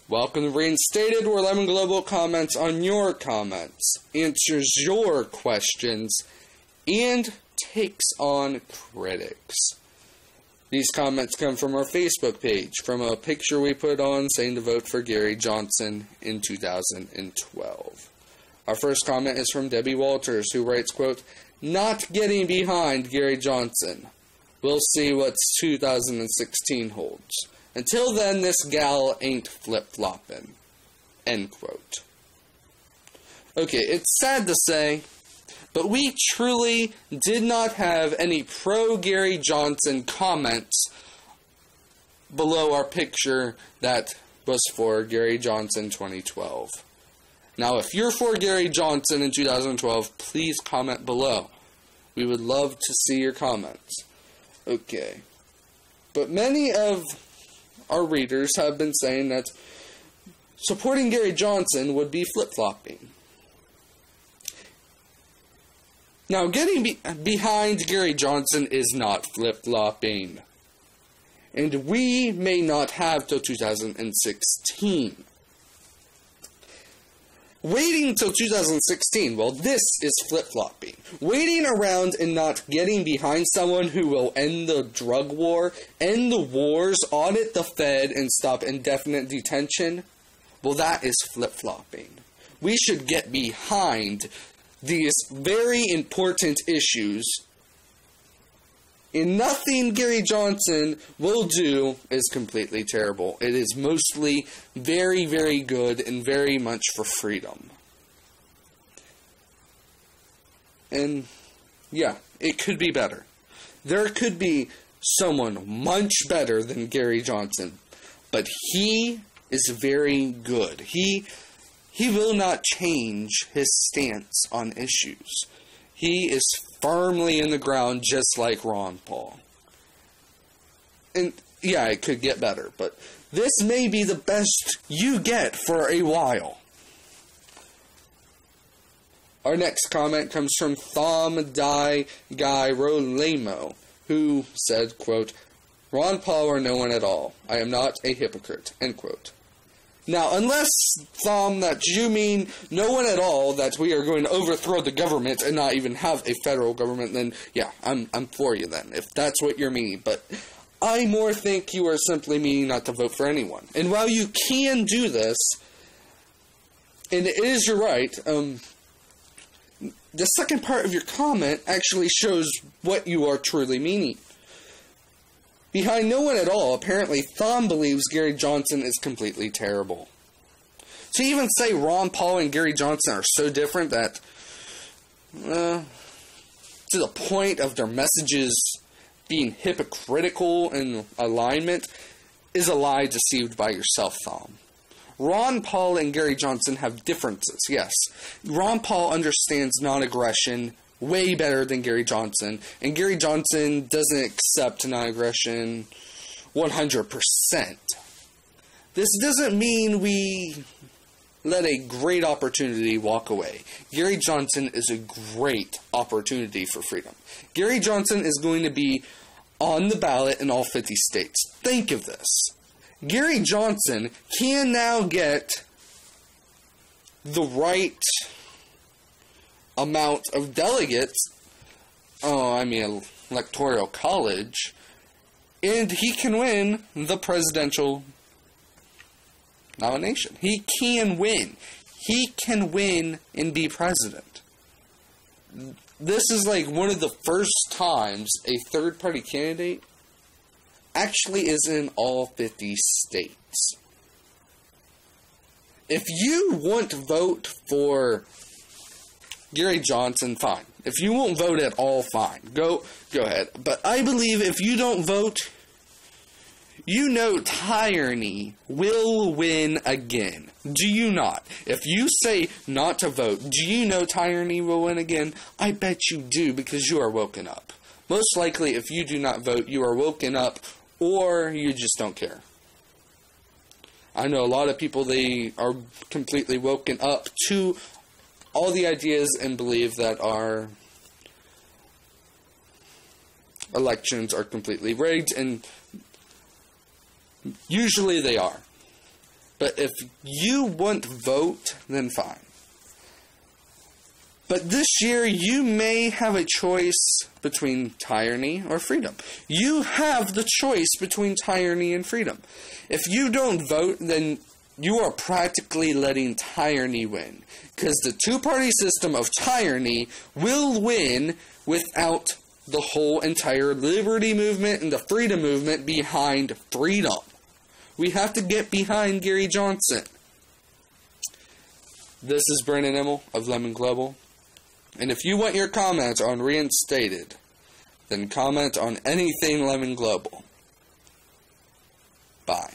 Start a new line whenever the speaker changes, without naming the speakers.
Welcome to Reinstated, where Lemon Global comments on your comments, answers your questions, and takes on critics. These comments come from our Facebook page, from a picture we put on saying to vote for Gary Johnson in 2012. Our first comment is from Debbie Walters, who writes, quote, "Not getting behind Gary Johnson. We'll see what 2016 holds. Until then, this gal ain't flip-flopping." End quote. Okay, it's sad to say, but we truly did not have any pro-Gary Johnson comments below our picture that was for Gary Johnson 2012. Now, if you're for Gary Johnson in 2012, please comment below. We would love to see your comments. Okay. But many of our readers have been saying that supporting Gary Johnson would be flip-flopping. Now, getting behind Gary Johnson is not flip-flopping. And we may not have till 2016. Waiting till 2016, well, this is flip-flopping. Waiting around and not getting behind someone who will end the drug war, end the wars, audit the Fed, and stop indefinite detention, well, that is flip-flopping. We should get behind these very important issues, and nothing Gary Johnson will do is completely terrible. It is mostly very, very good and very much for freedom. And, yeah, it could be better. There could be someone much better than Gary Johnson, but he is very good. He will not change his stance on issues. He is firmly in the ground, just like Ron Paul. And, yeah, it could get better, but this may be the best you get for a while. Our next comment comes from Thom Dai Guy Rolamo, who said, quote, "Ron Paul or no one at all. I am not a hypocrite," end quote. Now, unless, Thom, that you mean no one at all, that we are going to overthrow the government and not even have a federal government, then, yeah, I'm for you then, if that's what you're meaning. But I more think you are simply meaning not to vote for anyone. And while you can do this, and it is your right, the second part of your comment actually shows what you are truly meaning. Behind no one at all, apparently Thom believes Gary Johnson is completely terrible. To even say Ron Paul and Gary Johnson are so different that, to the point of their messages being hypocritical in alignment, is a lie deceived by yourself, Thom. Ron Paul and Gary Johnson have differences, yes. Ron Paul understands non-aggression way better than Gary Johnson, and Gary Johnson doesn't accept non-aggression 100%. This doesn't mean we let a great opportunity walk away. Gary Johnson is a great opportunity for freedom. Gary Johnson is going to be on the ballot in all 50 states. Think of this. Gary Johnson can now get the right amount of delegates, electoral college, and he can win the presidential nomination. He can win. He can win and be president. This is like one of the first times a third-party candidate actually is in all 50 states. If you want to vote for Gary Johnson, fine. If you won't vote at all, fine. Go ahead. But I believe if you don't vote, you know tyranny will win again. Do you not? If you say not to vote, do you know tyranny will win again? I bet you do, because you are woken up. Most likely, if you do not vote, you are woken up, or you just don't care. I know a lot of people, they are completely woken up to all the ideas and believe that our elections are completely rigged, and usually they are. But if you want vote, then fine. But this year, you may have a choice between tyranny or freedom. You have the choice between tyranny and freedom. If you don't vote, then you are practically letting tyranny win. Because the two-party system of tyranny will win without the whole entire liberty movement and the freedom movement behind freedom. We have to get behind Gary Johnson. This is Brandon Emmel of Lemon Global. And if you want your comments on Reinstated, then comment on anything Lemon Global. Bye.